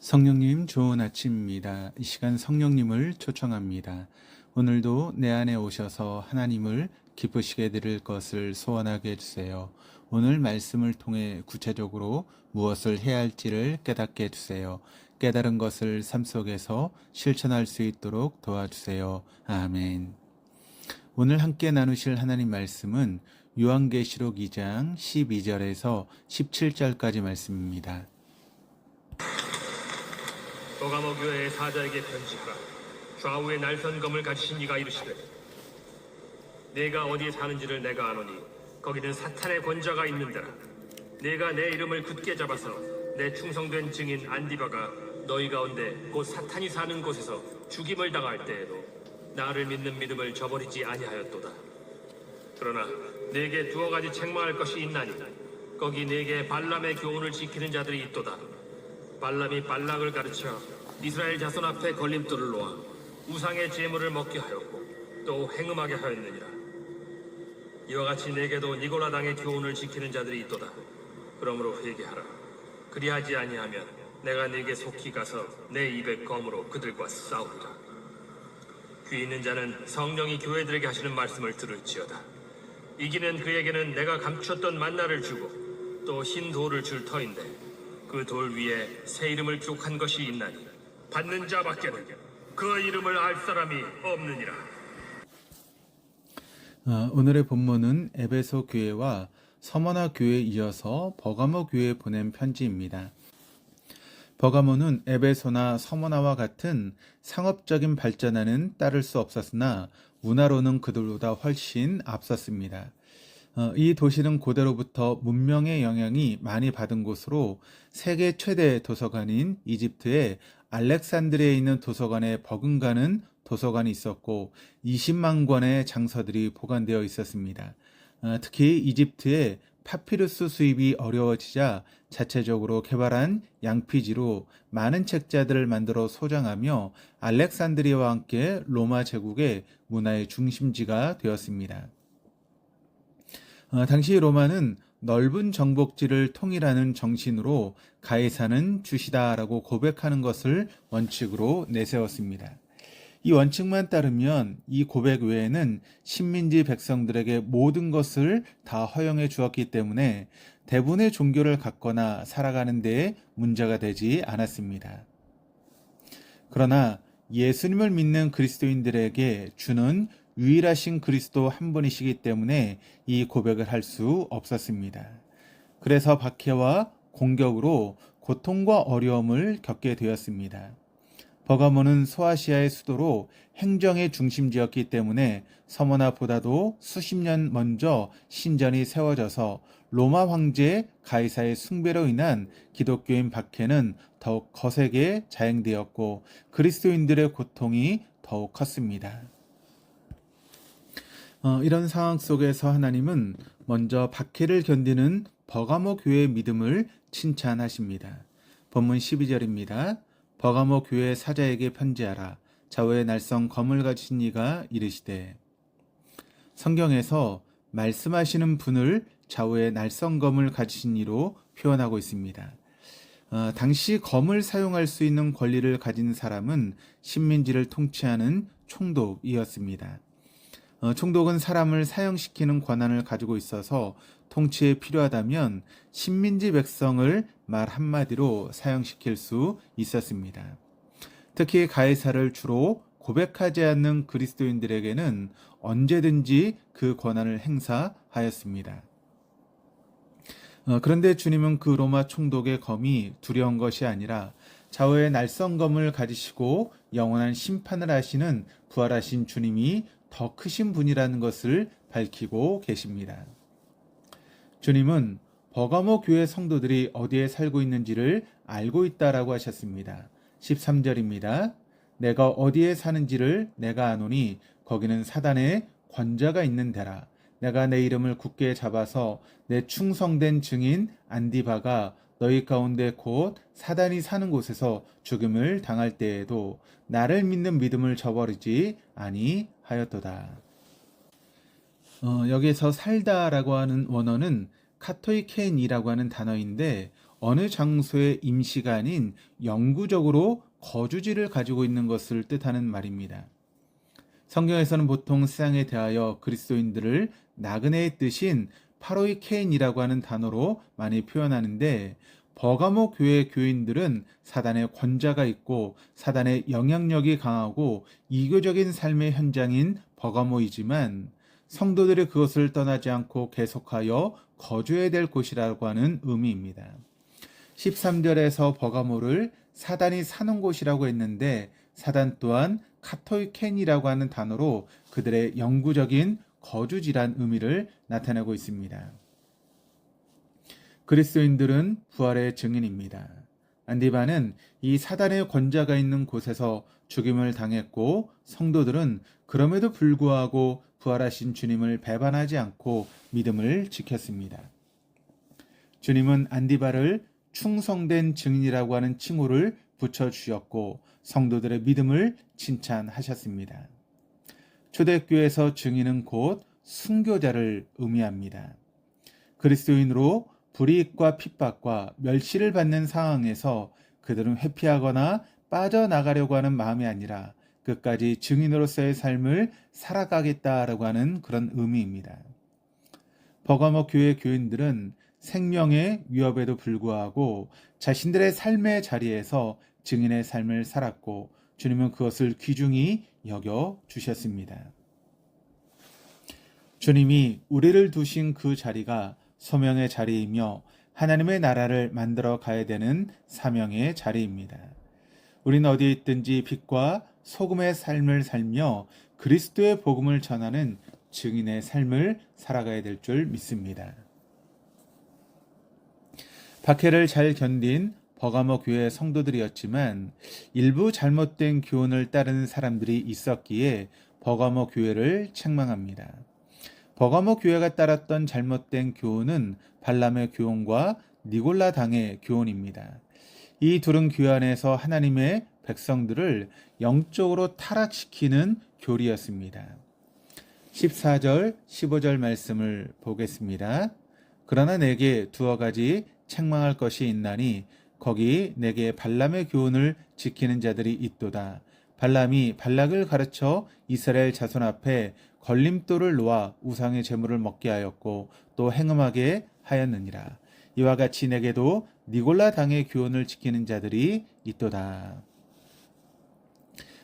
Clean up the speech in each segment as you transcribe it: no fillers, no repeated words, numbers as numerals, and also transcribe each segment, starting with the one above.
성령님 좋은 아침입니다. 이 시간 성령님을 초청합니다. 오늘도 내 안에 오셔서 하나님을 기쁘시게 드릴 것을 소원하게 해주세요. 오늘 말씀을 통해 구체적으로 무엇을 해야 할지를 깨닫게 해주세요. 깨달은 것을 삶 속에서 실천할 수 있도록 도와주세요. 아멘. 오늘 함께 나누실 하나님 말씀은 요한계시록 2장 12절에서 17절까지 말씀입니다. 버가모 교회의 사자에게 편지하라. 좌우에 날선검을 가지신 이가 이르시되, 내가 어디에 사는지를 내가 아노니 거기는 사탄의 권자가 있는 데라. 내가 내 이름을 굳게 잡아서 내 충성된 증인 안디바가 너희 가운데 곧 사탄이 사는 곳에서 죽임을 당할 때에도 나를 믿는 믿음을 저버리지 아니하였도다. 그러나 내게 두어 가지 책망할 것이 있나니 거기 내게 발람의 교훈을 지키는 자들이 있도다. 발람이 발락을 가르쳐 이스라엘 자손 앞에 걸림돌을 놓아 우상의 제물을 먹게 하였고 또 행음하게 하였느니라. 이와 같이 내게도 니고라당의 교훈을 지키는 자들이 있도다. 그러므로 회개하라. 그리하지 아니하면 내가 네게 속히 가서 내 입의 검으로 그들과 싸우리라. 귀 있는 자는 성령이 교회들에게 하시는 말씀을 들을지어다. 이기는 그에게는 내가 감추었던 만나를 주고 또 흰 돌을 줄 터인데 그 돌 위에 새 이름을 기록한 것이 있나니 받는 자밖에는 그 이름을 알 사람이 없느니라. 오늘의 본문은 에베소 교회와 서머나 교회에 이어서 버가모 교회에 보낸 편지입니다. 버가모는 에베소나 서머나와 같은 상업적인 발전에는 따를 수 없었으나 문화로는 그들보다 훨씬 앞섰습니다. 이 도시는 고대로부터 문명의 영향이 많이 받은 곳으로 세계 최대 도서관인 이집트의 알렉산드리아에 있는 도서관에 버금가는 도서관이 있었고 20만 권의 장서들이 보관되어 있었습니다. 특히 이집트의 파피루스 수입이 어려워지자 자체적으로 개발한 양피지로 많은 책자들을 만들어 소장하며 알렉산드리아와 함께 로마 제국의 문화의 중심지가 되었습니다. 당시 로마는 넓은 정복지를 통일하는 정신으로 가이사는 주시다라고 고백하는 것을 원칙으로 내세웠습니다. 이 원칙만 따르면 이 고백 외에는 식민지 백성들에게 모든 것을 다 허용해 주었기 때문에 대부분의 종교를 갖거나 살아가는 데에 문제가 되지 않았습니다. 그러나 예수님을 믿는 그리스도인들에게 주는 유일하신 그리스도 한 분이시기 때문에 이 고백을 할 수 없었습니다. 그래서 박해와 공격으로 고통과 어려움을 겪게 되었습니다. 버가모는 소아시아의 수도로 행정의 중심지였기 때문에 서머나보다도 수십 년 먼저 신전이 세워져서 로마 황제 가이사의 숭배로 인한 기독교인 박해는 더욱 거세게 자행되었고 그리스도인들의 고통이 더욱 컸습니다. 이런 상황 속에서 하나님은 먼저 박해를 견디는 버가모 교회의 믿음을 칭찬하십니다. 본문 12절입니다. 버가모 교회 사자에게 편지하라. 좌우에 날선 검을 가진 이가 이르시되. 성경에서 말씀하시는 분을 좌우에 날선 검을 가지신 이로 표현하고 있습니다. 당시 검을 사용할 수 있는 권리를 가진 사람은 식민지를 통치하는 총독이었습니다. 총독은 사람을 사형시키는 권한을 가지고 있어서 통치에 필요하다면 식민지 백성을 말 한마디로 사형시킬 수 있었습니다. 특히 가이사를 주로 고백하지 않는 그리스도인들에게는 언제든지 그 권한을 행사하였습니다. 그런데 주님은 그 로마 총독의 검이 두려운 것이 아니라 좌우에 날선검을 가지시고 영원한 심판을 하시는 부활하신 주님이 더 크신 분이라는 것을 밝히고 계십니다. 주님은 버가모 교회 성도들이 어디에 살고 있는지를 알고 있다라고 하셨습니다. 13절입니다. 내가 어디에 사는지를 내가 아노니 거기는 사단의 권자가 있는 데라. 내가 내 이름을 굳게 잡아서 내 충성된 증인 안디바가 너희 가운데 곧 사단이 사는 곳에서 죽음을 당할 때에도 나를 믿는 믿음을 저버리지 아니하였도다. 여기에서 살다라고 하는 원어는 카토이켄이라고 하는 단어인데 어느 장소의 임시가 아닌 영구적으로 거주지를 가지고 있는 것을 뜻하는 말입니다. 성경에서는 보통 세상에 대하여 그리스도인들을 나그네의 뜻인 파로이케인이라고 하는 단어로 많이 표현하는데, 버가모 교회 교인들은 사단의 권자가 있고 사단의 영향력이 강하고 이교적인 삶의 현장인 버가모이지만, 성도들이 그것을 떠나지 않고 계속하여 거주해야 될 곳이라고 하는 의미입니다. 13절에서 버가모를 사단이 사는 곳이라고 했는데, 사단 또한 카토이켄이라고 하는 단어로 그들의 영구적인 거주지란 의미를 나타내고 있습니다. 그리스도인들은 부활의 증인입니다. 안디바는 이 사단의 권자가 있는 곳에서 죽임을 당했고, 성도들은 그럼에도 불구하고 부활하신 주님을 배반하지 않고 믿음을 지켰습니다. 주님은 안디바를 충성된 증인이라고 하는 칭호를 붙여주셨고, 성도들의 믿음을 칭찬하셨습니다. 초대교회에서 증인은 곧 순교자를 의미합니다. 그리스도인으로 불이익과 핍박과 멸시를 받는 상황에서 그들은 회피하거나 빠져나가려고 하는 마음이 아니라 끝까지 증인으로서의 삶을 살아가겠다라고 하는 그런 의미입니다. 버가모 교회 교인들은 생명의 위협에도 불구하고 자신들의 삶의 자리에서 증인의 삶을 살았고, 주님은 그것을 귀중히 여겨 주셨습니다. 주님이 우리를 두신 그 자리가 소명의 자리이며 하나님의 나라를 만들어 가야 되는 사명의 자리입니다. 우리는 어디에 있든지 빛과 소금의 삶을 살며 그리스도의 복음을 전하는 증인의 삶을 살아가야 될 줄 믿습니다. 박해를 잘 견딘 버가모 교회 성도들이었지만, 일부 잘못된 교훈을 따르는 사람들이 있었기에 버가모 교회를 책망합니다. 버가모 교회가 따랐던 잘못된 교훈은 발람의 교훈과 니골라 당의 교훈입니다. 이 둘은 교회 안에서 하나님의 백성들을 영적으로 타락시키는 교리였습니다. 14절, 15절 말씀을 보겠습니다. 그러나 내게 두어 가지 책망할 것이 있나니 거기 내게 발람의 교훈을 지키는 자들이 있도다. 발람이 발락을 가르쳐 이스라엘 자손 앞에 걸림돌을 놓아 우상의 제물을 먹게 하였고 또 행음하게 하였느니라. 이와 같이 내게도 니골라 당의 교훈을 지키는 자들이 있도다.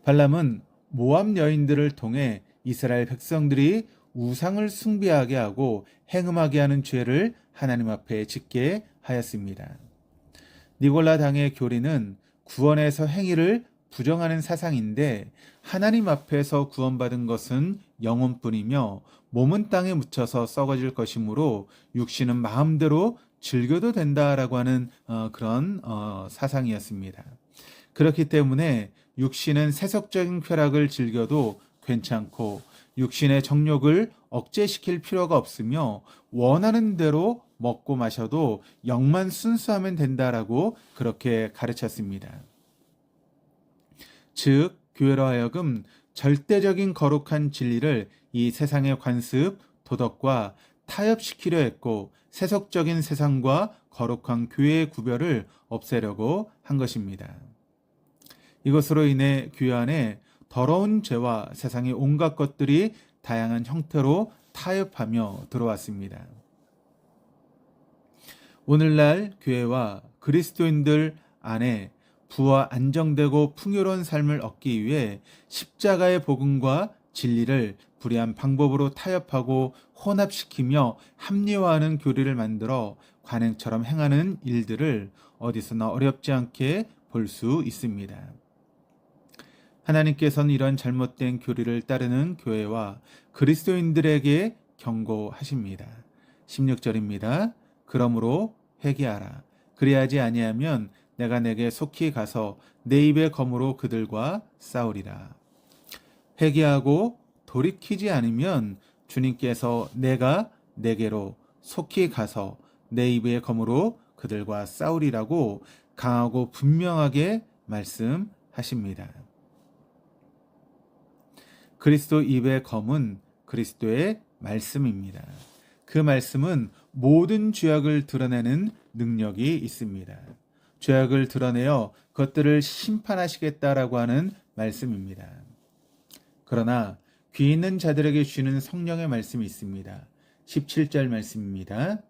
발람은 모압 여인들을 통해 이스라엘 백성들이 우상을 숭배하게 하고 행음하게 하는 죄를 하나님 앞에 짓게 하였습니다. 니골라 당의 교리는 구원에서 행위를 부정하는 사상인데, 하나님 앞에서 구원받은 것은 영혼뿐이며 몸은 땅에 묻혀서 썩어질 것이므로 육신은 마음대로 즐겨도 된다라고 하는 그런 사상이었습니다. 그렇기 때문에 육신은 세속적인 쾌락을 즐겨도 괜찮고 육신의 정욕을 억제시킬 필요가 없으며 원하는 대로 먹고 마셔도 영만 순수하면 된다라고 그렇게 가르쳤습니다. 즉, 교회로 하여금 절대적인 거룩한 진리를 이 세상의 관습, 도덕과 타협시키려 했고, 세속적인 세상과 거룩한 교회의 구별을 없애려고 한 것입니다. 이것으로 인해 교회 안에 더러운 죄와 세상의 온갖 것들이 다양한 형태로 타협하며 들어왔습니다. 오늘날 교회와 그리스도인들 안에 부와 안정되고 풍요로운 삶을 얻기 위해 십자가의 복음과 진리를 불의한 방법으로 타협하고 혼합시키며 합리화하는 교리를 만들어 관행처럼 행하는 일들을 어디서나 어렵지 않게 볼 수 있습니다. 하나님께서는 이런 잘못된 교리를 따르는 교회와 그리스도인들에게 경고하십니다. 16절입니다. 그러므로 회개하라. 그리하지 아니하면 내가 내게 속히 가서 내 입의 검으로 그들과 싸우리라. 회개하고 돌이키지 않으면 주님께서 내가 내게로 속히 가서 내 입의 검으로 그들과 싸우리라고 강하고 분명하게 말씀하십니다. 그리스도 입의 검은 그리스도의 말씀입니다. 그 말씀은 모든 죄악을 드러내는 능력이 있습니다. 죄악을 드러내어 그것들을 심판하시겠다라고 하는 말씀입니다. 그러나 귀 있는 자들에게 주시는 성령의 말씀이 있습니다. 17절 말씀입니다.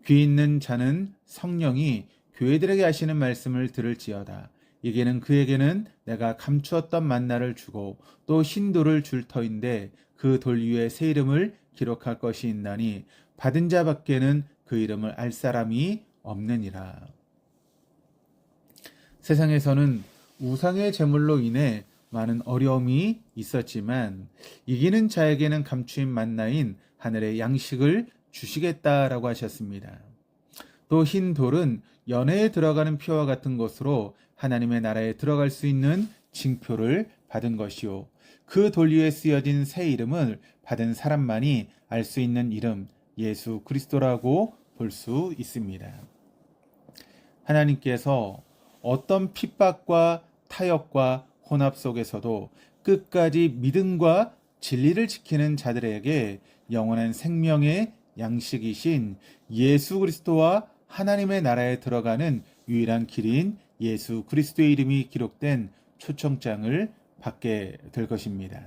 귀 있는 자는 성령이 교회들에게 하시는 말씀을 들을지어다. 이게는 그에게는 내가 감추었던 만나를 주고 또 흰 돌을 줄 터인데 그 돌 위에 새 이름을 기록할 것이 있나니 받은 자밖에는 그 이름을 알 사람이 없느니라. 세상에서는 우상의 제물로 인해 많은 어려움이 있었지만 이기는 자에게는 감추인 만나인 하늘의 양식을 주시겠다라고 하셨습니다. 또 흰 돌은 연회에 들어가는 표와 같은 것으로 하나님의 나라에 들어갈 수 있는 징표를 받은 것이요. 그 돌 위에 쓰여진 새 이름을 받은 사람만이 알 수 있는 이름 예수 그리스도라고 볼 수 있습니다. 하나님께서 어떤 핍박과 타협과 혼합 속에서도 끝까지 믿음과 진리를 지키는 자들에게 영원한 생명의 양식이신 예수 그리스도와 하나님의 나라에 들어가는 유일한 길인 예수 그리스도의 이름이 기록된 초청장을 받게 될 것입니다.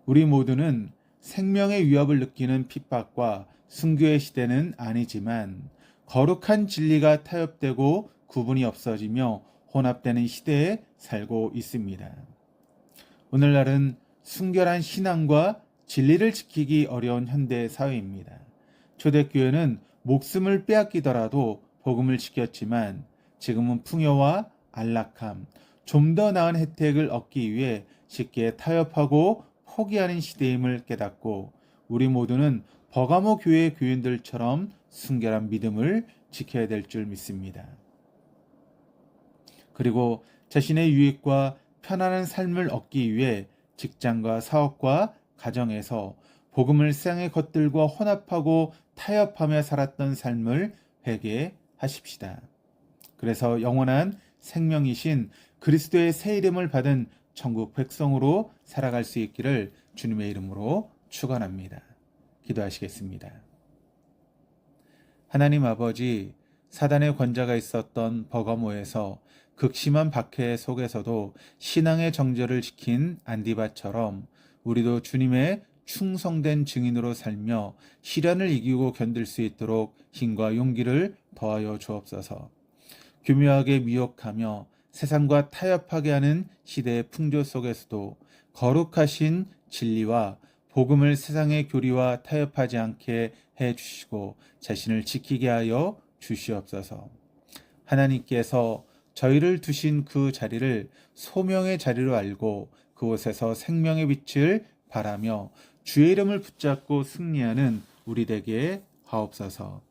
우리 모두는 생명의 위협을 느끼는 핍박과 순교의 시대는 아니지만 거룩한 진리가 타협되고 구분이 없어지며 혼합되는 시대에 살고 있습니다. 오늘날은 순결한 신앙과 진리를 지키기 어려운 현대 사회입니다. 초대교회는 목숨을 빼앗기더라도 복음을 지켰지만 지금은 풍요와 안락함, 좀 더 나은 혜택을 얻기 위해 쉽게 타협하고 포기하는 시대임을 깨닫고 우리 모두는 버가모 교회 교인들처럼 순결한 믿음을 지켜야 될 줄 믿습니다. 그리고 자신의 유익과 편안한 삶을 얻기 위해 직장과 사업과 가정에서 복음을 세상의 것들과 혼합하고 타협하며 살았던 삶을 회개하십시다. 그래서 영원한 생명이신 그리스도의 새 이름을 받은 천국 백성으로 살아갈 수 있기를 주님의 이름으로 축원합니다. 기도하시겠습니다. 하나님 아버지, 사단의 권자가 있었던 버가모에서 극심한 박해 속에서도 신앙의 정절을 지킨 안디바처럼 우리도 주님의 충성된 증인으로 살며 시련을 이기고 견딜 수 있도록 힘과 용기를 더하여 주옵소서. 교묘하게 미혹하며 세상과 타협하게 하는 시대의 풍조 속에서도 거룩하신 진리와 복음을 세상의 교리와 타협하지 않게 해 주시고 자신을 지키게 하여 주시옵소서. 하나님께서 저희를 두신 그 자리를 소명의 자리로 알고 그곳에서 생명의 빛을 바라며 주의 이름을 붙잡고 승리하는 우리 되게 하옵소서.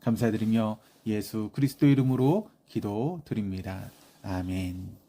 감사드리며 예수 그리스도 이름으로 기도드립니다. 아멘.